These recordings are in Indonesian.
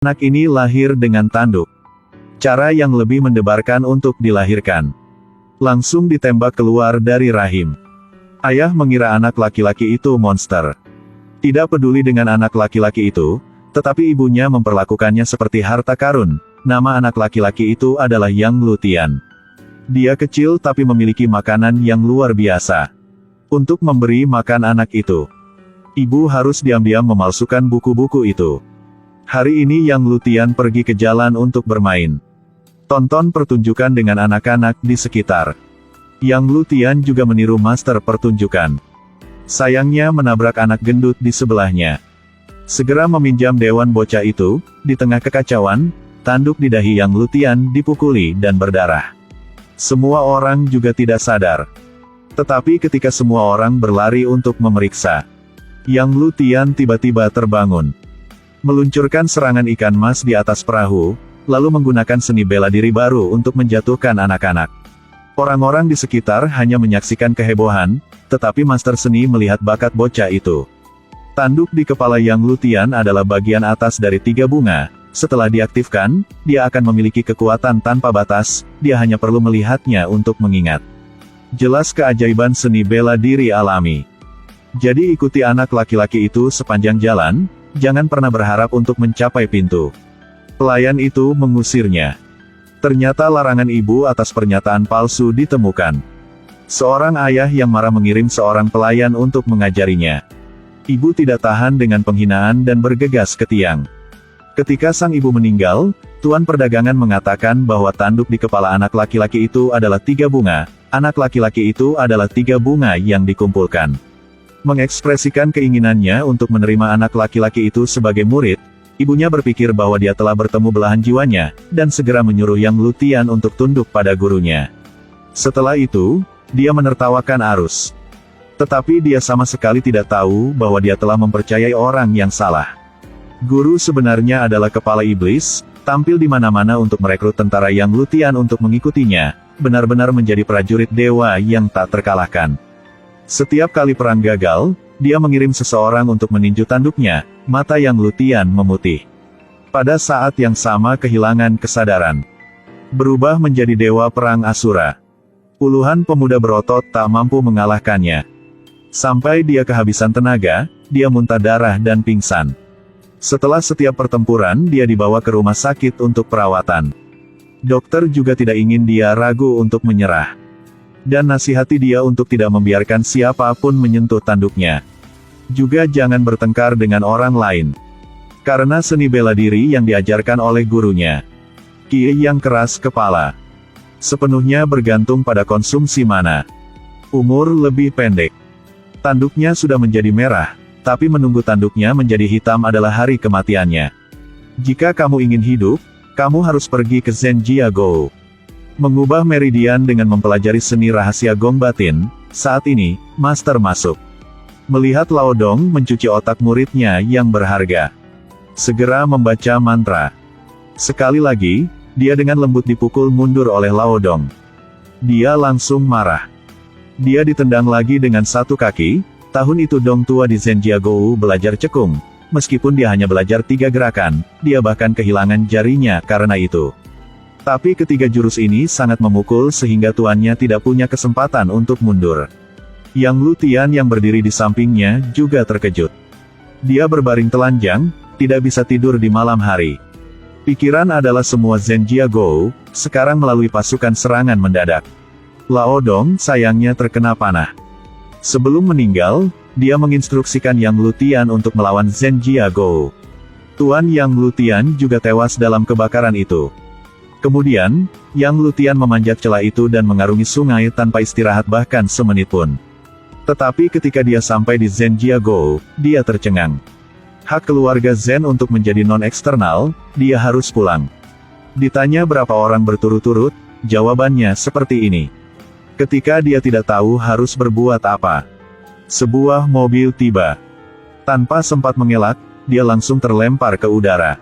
Anak ini lahir dengan tanduk. Cara yang lebih mendebarkan untuk dilahirkan. Langsung ditembak keluar dari rahim. Ayah mengira anak laki-laki itu monster. Tidak peduli dengan anak laki-laki itu, tetapi ibunya memperlakukannya seperti harta karun. Nama anak laki-laki itu adalah Yang Lutian. Dia kecil tapi memiliki makanan yang luar biasa. Untuk memberi makan anak itu, ibu harus diam-diam memalsukan buku-buku itu. Hari ini Yang Lutian pergi ke jalan untuk bermain. Tonton pertunjukan dengan anak-anak di sekitar. Yang Lutian juga meniru master pertunjukan. Sayangnya menabrak anak gendut di sebelahnya. Segera meminjam dewan bocah itu, di tengah kekacauan, tanduk di dahi Yang Lutian dipukuli dan berdarah. Semua orang juga tidak sadar. Tetapi ketika semua orang berlari untuk memeriksa, Yang Lutian tiba-tiba terbangun. Meluncurkan serangan ikan mas di atas perahu, lalu menggunakan seni bela diri baru untuk menjatuhkan anak-anak. Orang-orang di sekitar hanya menyaksikan kehebohan, tetapi master seni melihat bakat bocah itu. Tanduk di kepala Yang Lutian adalah bagian atas dari 3 bunga. Setelah diaktifkan, dia akan memiliki kekuatan tanpa batas, dia hanya perlu melihatnya untuk mengingat. Jelas keajaiban seni bela diri alami. Jadi ikuti anak laki-laki itu sepanjang jalan, jangan pernah berharap untuk mencapai pintu. Pelayan itu mengusirnya. Ternyata larangan ibu atas pernyataan palsu ditemukan. Seorang ayah yang marah mengirim seorang pelayan untuk mengajarinya. Ibu tidak tahan dengan penghinaan dan bergegas ke tiang. Ketika sang ibu meninggal, tuan perdagangan mengatakan bahwa tanduk di kepala anak laki-laki itu adalah 3 bunga. Anak laki-laki itu adalah 3 bunga yang dikumpulkan. Mengekspresikan keinginannya untuk menerima anak laki-laki itu sebagai murid, ibunya berpikir bahwa dia telah bertemu belahan jiwanya, dan segera menyuruh Yang Lutian untuk tunduk pada gurunya. Setelah itu, dia menertawakan arus. Tetapi dia sama sekali tidak tahu bahwa dia telah mempercayai orang yang salah. Guru sebenarnya adalah kepala iblis, tampil di mana-mana untuk merekrut tentara Yang Lutian untuk mengikutinya, benar-benar menjadi prajurit dewa yang tak terkalahkan. Setiap kali perang gagal, dia mengirim seseorang untuk meninju tanduknya, mata Yang Lutian memutih. Pada saat yang sama kehilangan kesadaran. Berubah menjadi dewa perang Asura. Puluhan pemuda berotot tak mampu mengalahkannya. Sampai dia kehabisan tenaga, dia muntah darah dan pingsan. Setelah setiap pertempuran dia dibawa ke rumah sakit untuk perawatan. Dokter juga tidak ingin dia ragu untuk menyerah. Dan nasihati dia untuk tidak membiarkan siapapun menyentuh tanduknya. Juga jangan bertengkar dengan orang lain. Karena seni bela diri yang diajarkan oleh gurunya, Ki yang keras kepala, sepenuhnya bergantung pada konsumsi mana. Umur lebih pendek. Tanduknya sudah menjadi merah, tapi menunggu tanduknya menjadi hitam adalah hari kematiannya. Jika kamu ingin hidup, kamu harus pergi ke Zenjia Go. Mengubah meridian dengan mempelajari seni rahasia gong batin. Saat ini, master masuk. Melihat Lao Dong mencuci otak muridnya yang berharga. Segera membaca mantra. Sekali lagi, dia dengan lembut dipukul mundur oleh Lao Dong. Dia langsung marah. Dia ditendang lagi dengan 1 kaki. Tahun itu Dong tua di Zenjia Go belajar cekung. Meskipun dia hanya belajar 3 gerakan, dia bahkan kehilangan jarinya karena itu. Tapi ketiga jurus ini sangat memukul sehingga tuannya tidak punya kesempatan untuk mundur. Yang Lutian yang berdiri di sampingnya juga terkejut. Dia berbaring telanjang, tidak bisa tidur di malam hari. Pikiran adalah semua Zenjia Go, sekarang melalui pasukan serangan mendadak. Lao Dong sayangnya terkena panah. Sebelum meninggal, dia menginstruksikan Yang Lutian untuk melawan Zenjia Go. Tuan Yang Lutian juga tewas dalam kebakaran itu. Kemudian, Yang Lutian memanjat celah itu dan mengarungi sungai tanpa istirahat bahkan semenit pun. Tetapi ketika dia sampai di Zenjia Go, dia tercengang. Hak keluarga Zen untuk menjadi non-eksternal, dia harus pulang. Ditanya berapa orang berturut-turut, jawabannya seperti ini. Ketika dia tidak tahu harus berbuat apa. Sebuah mobil tiba. Tanpa sempat mengelak, dia langsung terlempar ke udara.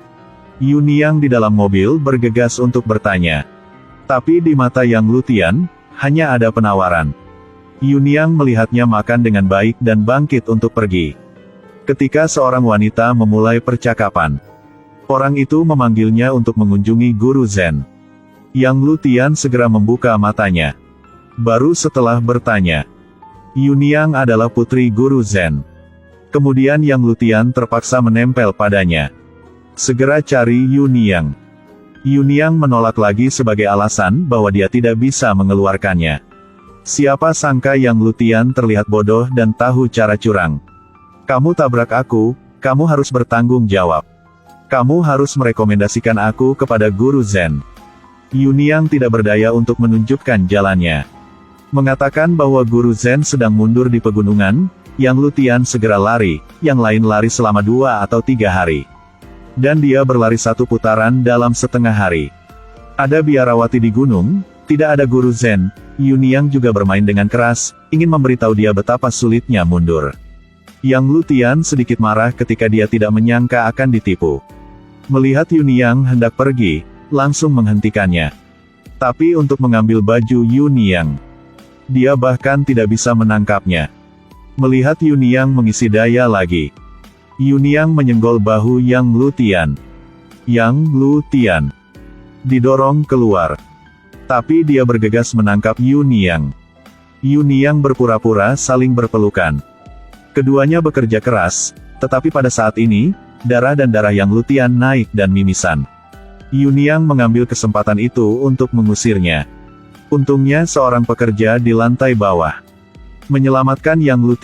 Yunyang di dalam mobil bergegas untuk bertanya. Tapi di mata Yang Lutian, hanya ada penawaran. Yunyang melihatnya makan dengan baik dan bangkit untuk pergi. Ketika seorang wanita memulai percakapan. Orang itu memanggilnya untuk mengunjungi Guru Zen. Yang Lutian segera membuka matanya. Baru setelah bertanya, Yuniang adalah putri Guru Zen. Kemudian Yang Lutian terpaksa menempel padanya. Segera cari Yuniang. Yuniang menolak lagi sebagai alasan bahwa dia tidak bisa mengeluarkannya. Siapa sangka Yang Lutian terlihat bodoh dan tahu cara curang. Kamu tabrak aku, kamu harus bertanggung jawab. Kamu harus merekomendasikan aku kepada Guru Zen. Yuniang tidak berdaya untuk menunjukkan jalannya. Mengatakan bahwa Guru Zen sedang mundur di pegunungan, Yang Lutian segera lari, yang lain lari selama 2 atau 3 hari. Dan dia berlari 1 putaran dalam setengah hari. Ada biarawati di gunung, tidak ada Guru Zen. Yuniang juga bermain dengan keras, ingin memberitahu dia betapa sulitnya mundur. Yang Lutian sedikit marah ketika dia tidak menyangka akan ditipu. Melihat Yuniang hendak pergi, langsung menghentikannya. Tapi untuk mengambil baju Yuniang, dia bahkan tidak bisa menangkapnya. Melihat Yuniang mengisi daya lagi, Yuniang menyenggol bahu Yang Lutian. Yang Lutian didorong keluar. Tapi dia bergegas menangkap Yuniang. Yuniang berpura-pura saling berpelukan. Keduanya bekerja keras, tetapi pada saat ini, darah dan darah Yang Lutian naik dan mimisan. Yuniang mengambil kesempatan itu untuk mengusirnya. Untungnya seorang pekerja di lantai bawah menyelamatkan Yang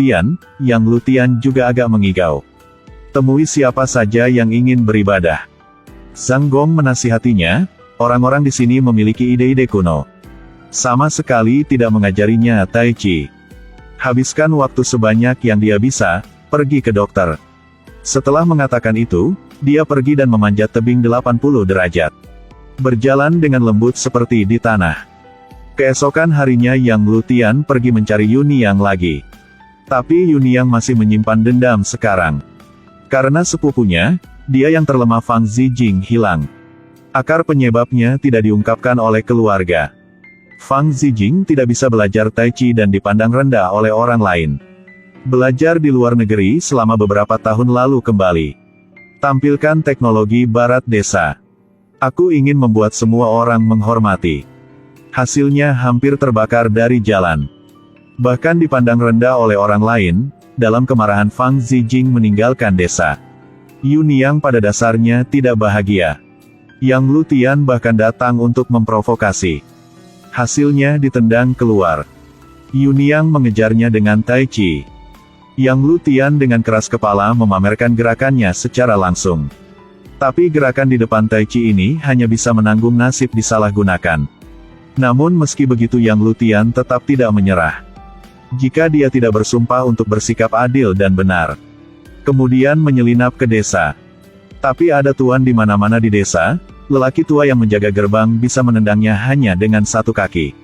Lutian juga agak mengigau. Temui siapa saja yang ingin beribadah. Zhang Gong menasihatinya, orang-orang di sini memiliki ide-ide kuno. Sama sekali tidak mengajarinya Tai Chi. Habiskan waktu sebanyak yang dia bisa, pergi ke dokter. Setelah mengatakan itu, dia pergi dan memanjat tebing 80 derajat. Berjalan dengan lembut seperti di tanah. Keesokan harinya Yang Lutian pergi mencari Yuniang lagi. Tapi Yuniang masih menyimpan dendam sekarang. Karena sepupunya, dia yang terlemah Fang Zijing hilang. Akar penyebabnya tidak diungkapkan oleh keluarga. Fang Zijing tidak bisa belajar Tai Chi dan dipandang rendah oleh orang lain. Belajar di luar negeri selama beberapa tahun lalu kembali. Tampilkan teknologi barat desa. Aku ingin membuat semua orang menghormati. Hasilnya hampir terbakar dari jalan. Bahkan dipandang rendah oleh orang lain, dalam kemarahan Fang Zijing meninggalkan desa. Yuniang pada dasarnya tidak bahagia. Yang Lutian bahkan datang untuk memprovokasi. Hasilnya ditendang keluar. Yuniang mengejarnya dengan Tai Chi. Yang Lutian dengan keras kepala memamerkan gerakannya secara langsung. Tapi gerakan di depan Tai Chi ini hanya bisa menanggung nasib disalahgunakan. Namun meski begitu Yang Lutian tetap tidak menyerah. Jika dia tidak bersumpah untuk bersikap adil dan benar. Kemudian menyelinap ke desa. Tapi ada tuan di mana-mana di desa, lelaki tua yang menjaga gerbang bisa menendangnya hanya dengan 1 kaki.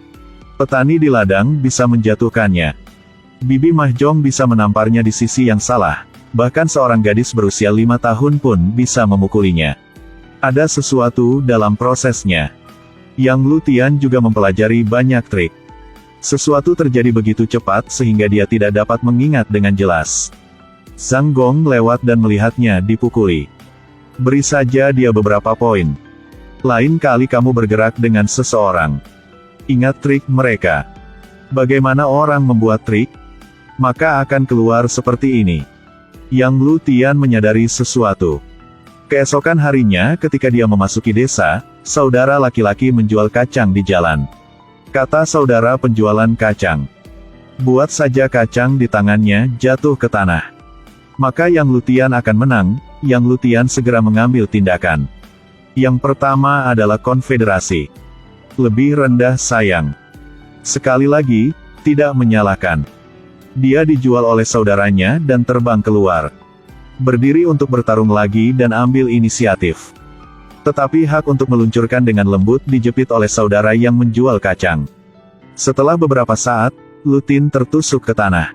Petani di ladang bisa menjatuhkannya. Bibi Mahjong bisa menamparnya di sisi yang salah, bahkan seorang gadis berusia 5 tahun pun bisa memukulinya. Ada sesuatu dalam prosesnya. Yang Lutian juga mempelajari banyak trik. Sesuatu terjadi begitu cepat sehingga dia tidak dapat mengingat dengan jelas. Zhang Gong lewat dan melihatnya dipukuli. Beri saja dia beberapa poin. Lain kali kamu bergerak dengan seseorang. Ingat trik mereka. Bagaimana orang membuat trik? Maka akan keluar seperti ini. Yang Lutian menyadari sesuatu. Keesokan harinya ketika dia memasuki desa, saudara laki-laki menjual kacang di jalan. Kata saudara penjualan kacang. Buat saja kacang di tangannya jatuh ke tanah. Maka Yang Lutian akan menang. Yang Lutian segera mengambil tindakan. Yang pertama adalah konfederasi. Lebih rendah sayang. Sekali lagi, tidak menyalahkan. Dia dijual oleh saudaranya dan terbang keluar. Berdiri untuk bertarung lagi dan ambil inisiatif. Tetapi hak untuk meluncurkan dengan lembut dijepit oleh saudara yang menjual kacang. Setelah beberapa saat, Lutin tertusuk ke tanah.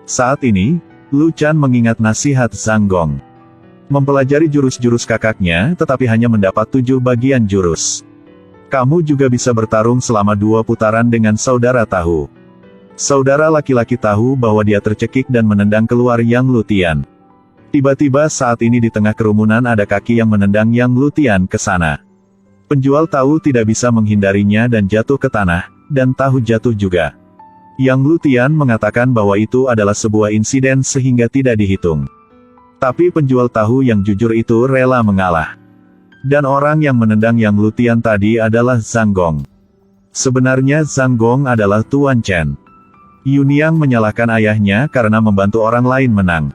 Saat ini, Lu Chan mengingat nasihat Zhang Gong. Mempelajari jurus-jurus kakaknya tetapi hanya mendapat 7 bagian jurus. Kamu juga bisa bertarung selama 2 putaran dengan saudara tahu. Saudara laki-laki tahu bahwa dia tercekik dan menendang keluar Yang Lutian. Tiba-tiba saat ini di tengah kerumunan ada kaki yang menendang Yang Lutian ke sana. Penjual tahu tidak bisa menghindarinya dan jatuh ke tanah, dan tahu jatuh juga. Yang Lutian mengatakan bahwa itu adalah sebuah insiden sehingga tidak dihitung. Tapi penjual tahu yang jujur itu rela mengalah. Dan orang yang menendang Yang Lutian tadi adalah Zhang Gong. Sebenarnya Zhang Gong adalah Tuan Chen. Yuniang menyalahkan ayahnya karena membantu orang lain menang.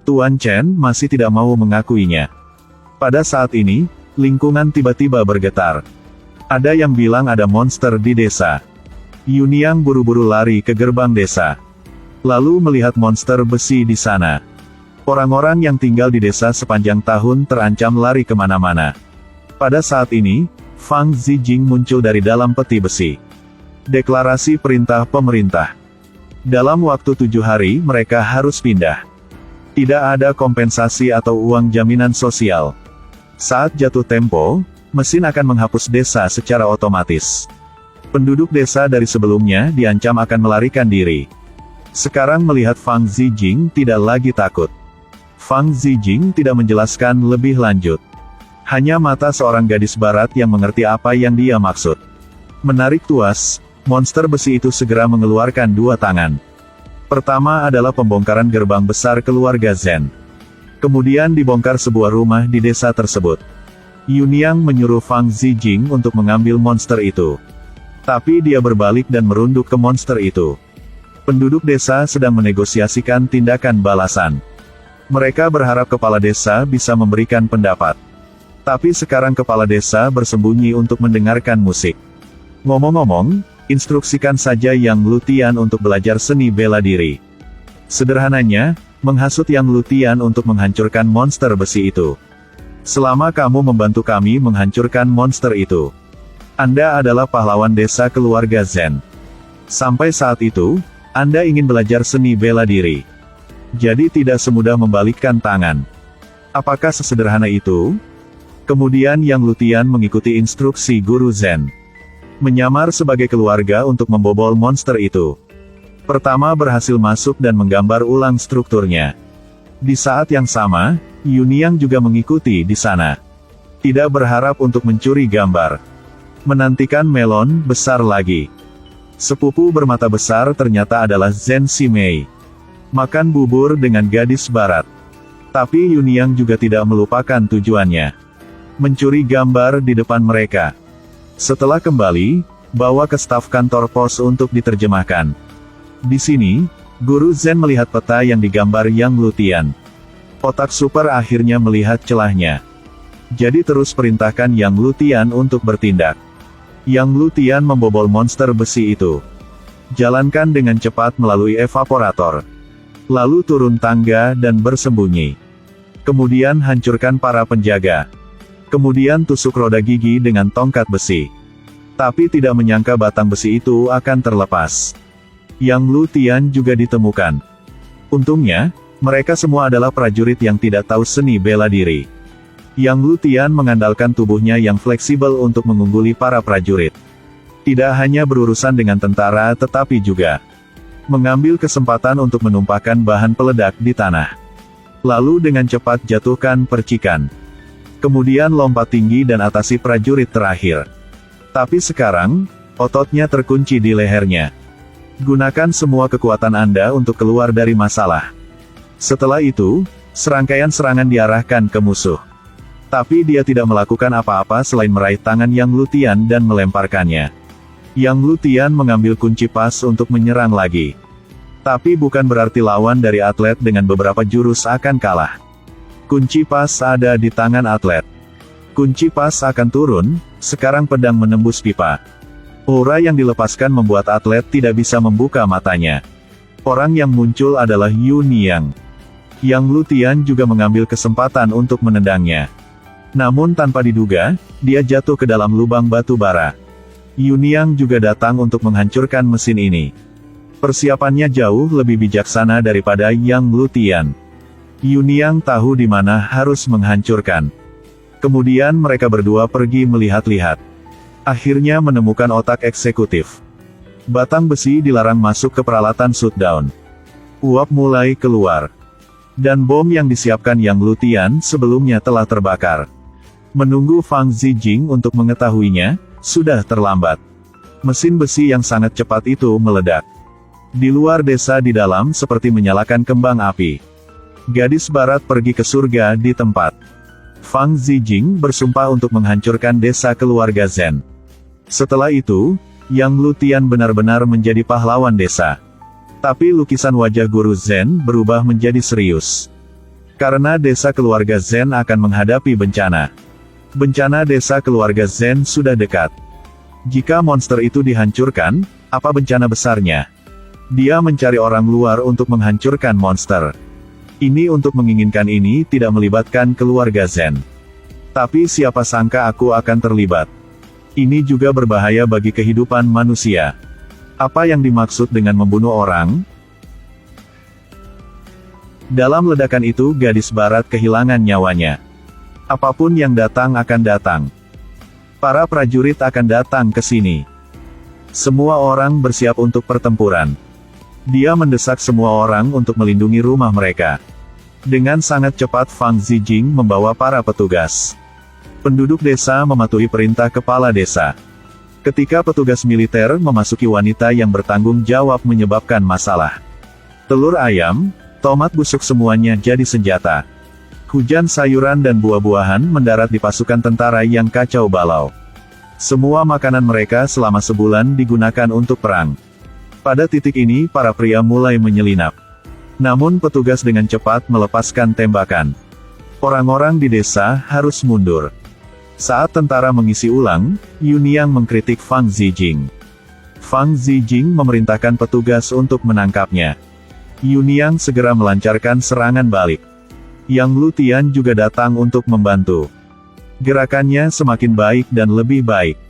Tuan Chen masih tidak mau mengakuinya. Pada saat ini, lingkungan tiba-tiba bergetar. Ada yang bilang ada monster di desa. Yuniang buru-buru lari ke gerbang desa. Lalu melihat monster besi di sana. Orang-orang yang tinggal di desa sepanjang tahun terancam lari kemana-mana. Pada saat ini, Fang Zijing muncul dari dalam peti besi. Deklarasi perintah pemerintah. Dalam waktu 7 hari mereka harus pindah. Tidak ada kompensasi atau uang jaminan sosial. Saat jatuh tempo, mesin akan menghapus desa secara otomatis. Penduduk desa dari sebelumnya diancam akan melarikan diri. Sekarang melihat Fang Zijing tidak lagi takut. Fang Zijing tidak menjelaskan lebih lanjut. Hanya mata seorang gadis barat yang mengerti apa yang dia maksud. Menarik tuas, monster besi itu segera mengeluarkan 2 tangan. Pertama adalah pembongkaran gerbang besar keluarga Zhen. Kemudian dibongkar sebuah rumah di desa tersebut. Yuniang menyuruh Fang Zijing untuk mengambil monster itu. Tapi dia berbalik dan merunduk ke monster itu. Penduduk desa sedang menegosiasikan tindakan balasan. Mereka berharap kepala desa bisa memberikan pendapat. Tapi sekarang kepala desa bersembunyi untuk mendengarkan musik. Ngomong-ngomong, instruksikan saja Yang Lutian untuk belajar seni bela diri. Sederhananya, menghasut Yang Lutian untuk menghancurkan monster besi itu. Selama kamu membantu kami menghancurkan monster itu, Anda adalah pahlawan desa keluarga Zhen. Sampai saat itu, Anda ingin belajar seni bela diri. Jadi tidak semudah membalikkan tangan. Apakah sesederhana itu? Kemudian Yang Lutian mengikuti instruksi Guru Zhen. Menyamar sebagai keluarga untuk membobol monster itu. Pertama berhasil masuk dan menggambar ulang strukturnya. Di saat yang sama, Yuniang juga mengikuti di sana. Tidak berharap untuk mencuri gambar. Menantikan melon besar lagi. Sepupu bermata besar ternyata adalah Zhen Ximei. Makan bubur dengan gadis barat. Tapi Yuniang juga tidak melupakan tujuannya. Mencuri gambar di depan mereka. Setelah kembali, bawa ke staf kantor pos untuk diterjemahkan. Di sini, Guru Zhen melihat peta yang digambar Yang Lutian. Otak super akhirnya melihat celahnya. Jadi terus perintahkan Yang Lutian untuk bertindak. Yang Lutian membobol monster besi itu. Jalankan dengan cepat melalui evaporator. Lalu turun tangga dan bersembunyi. Kemudian hancurkan para penjaga. Kemudian tusuk roda gigi dengan tongkat besi. Tapi tidak menyangka batang besi itu akan terlepas. Yang Lutian juga ditemukan. Untungnya, mereka semua adalah prajurit yang tidak tahu seni bela diri. Yang Lutian mengandalkan tubuhnya yang fleksibel untuk mengungguli para prajurit. Tidak hanya berurusan dengan tentara tetapi juga mengambil kesempatan untuk menumpahkan bahan peledak di tanah. Lalu dengan cepat jatuhkan percikan. Kemudian lompat tinggi dan atasi prajurit terakhir. Tapi sekarang, ototnya terkunci di lehernya. Gunakan semua kekuatan Anda untuk keluar dari masalah. Setelah itu, serangkaian serangan diarahkan ke musuh. Tapi dia tidak melakukan apa-apa selain meraih tangan Yang Lutian dan melemparkannya. Yang Lutian mengambil kunci pas untuk menyerang lagi. Tapi bukan berarti lawan dari atlet dengan beberapa jurus akan kalah. Kunci pas ada di tangan atlet. Kunci pas akan turun, sekarang pedang menembus pipa. Aura yang dilepaskan membuat atlet tidak bisa membuka matanya. Orang yang muncul adalah Yuniang. Yang Lutian juga mengambil kesempatan untuk menendangnya. Namun tanpa diduga, dia jatuh ke dalam lubang batu bara. Yuniang juga datang untuk menghancurkan mesin ini. Persiapannya jauh lebih bijaksana daripada Yang Lutian. Yuniang tahu di mana harus menghancurkan. Kemudian mereka berdua pergi melihat-lihat. Akhirnya menemukan otak eksekutif. Batang besi dilarang masuk ke peralatan shutdown. Uap mulai keluar. Dan bom yang disiapkan Yang Lutian sebelumnya telah terbakar. Menunggu Fang Zijing untuk mengetahuinya, sudah terlambat. Mesin besi yang sangat cepat itu meledak. Di luar desa di dalam seperti menyalakan kembang api. Gadis barat pergi ke surga di tempat. Fang Zijing bersumpah untuk menghancurkan desa keluarga Zen. Setelah itu, Yang Lutian benar-benar menjadi pahlawan desa. Tapi lukisan wajah guru Zen berubah menjadi serius. Karena desa keluarga Zen akan menghadapi bencana. Bencana desa keluarga Zen sudah dekat. Jika monster itu dihancurkan, apa bencana besarnya? Dia mencari orang luar untuk menghancurkan monster. Ini untuk menginginkan ini tidak melibatkan keluarga Zen. Tapi siapa sangka aku akan terlibat. Ini juga berbahaya bagi kehidupan manusia. Apa yang dimaksud dengan membunuh orang? Dalam ledakan itu gadis barat kehilangan nyawanya. Apapun yang datang akan datang. Para prajurit akan datang ke sini. Semua orang bersiap untuk pertempuran. Dia mendesak semua orang untuk melindungi rumah mereka. Dengan sangat cepat Fang Zijing membawa para petugas. Penduduk desa mematuhi perintah kepala desa. Ketika petugas militer memasuki wanita yang bertanggung jawab menyebabkan masalah. Telur ayam, tomat busuk semuanya jadi senjata. Hujan sayuran dan buah-buahan mendarat di pasukan tentara yang kacau balau. Semua makanan mereka selama sebulan digunakan untuk perang. Pada titik ini para pria mulai menyelinap. Namun petugas dengan cepat melepaskan tembakan. Orang-orang di desa harus mundur. Saat tentara mengisi ulang, Yuniang mengkritik Fang Zijing. Fang Zijing memerintahkan petugas untuk menangkapnya. Yuniang segera melancarkan serangan balik. Yang Lutian juga datang untuk membantu. Gerakannya semakin baik dan lebih baik.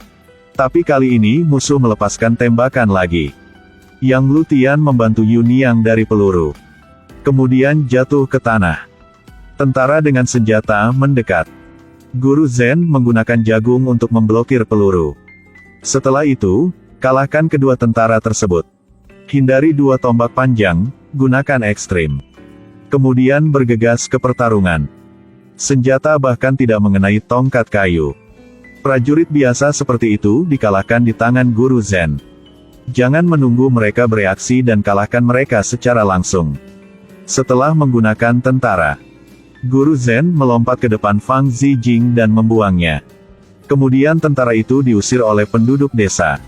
Tapi kali ini musuh melepaskan tembakan lagi. Yang Lutian membantu Yuniang dari peluru. Kemudian jatuh ke tanah. Tentara dengan senjata mendekat. Guru Zen menggunakan jagung untuk memblokir peluru. Setelah itu, kalahkan kedua tentara tersebut. Hindari dua tombak panjang, gunakan ekstrim. Kemudian bergegas ke pertarungan. Senjata bahkan tidak mengenai tongkat kayu. Prajurit biasa seperti itu dikalahkan di tangan Guru Zen. Jangan menunggu mereka bereaksi dan kalahkan mereka secara langsung. Setelah menggunakan tentara, Guru Zen melompat ke depan Fang Zijing dan membuangnya. Kemudian tentara itu diusir oleh penduduk desa.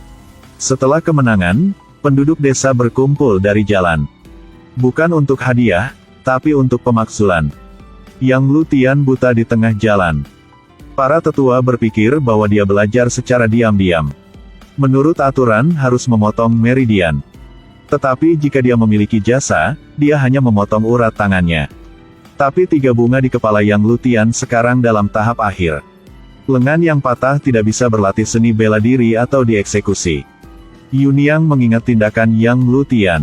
Setelah kemenangan, penduduk desa berkumpul dari jalan. Bukan untuk hadiah, tapi untuk pemakzulan. Yang Lutian buta di tengah jalan. Para tetua berpikir bahwa dia belajar secara diam-diam. Menurut aturan harus memotong meridian. Tetapi jika dia memiliki jasa, dia hanya memotong urat tangannya. Tapi 3 bunga di kepala Yang Lutian sekarang dalam tahap akhir. Lengan yang patah tidak bisa berlatih seni bela diri atau dieksekusi. Yuniang mengingat tindakan Yang Lutian.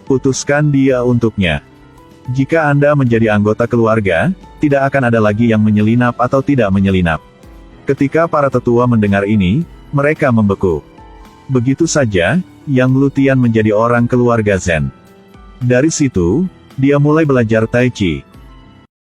Putuskan dia untuknya. Jika Anda menjadi anggota keluarga, tidak akan ada lagi yang menyelinap atau tidak menyelinap. Ketika para tetua mendengar ini, mereka membeku. Begitu saja, Yang Lutian menjadi orang keluarga Zen. Dari situ, dia mulai belajar Tai Chi.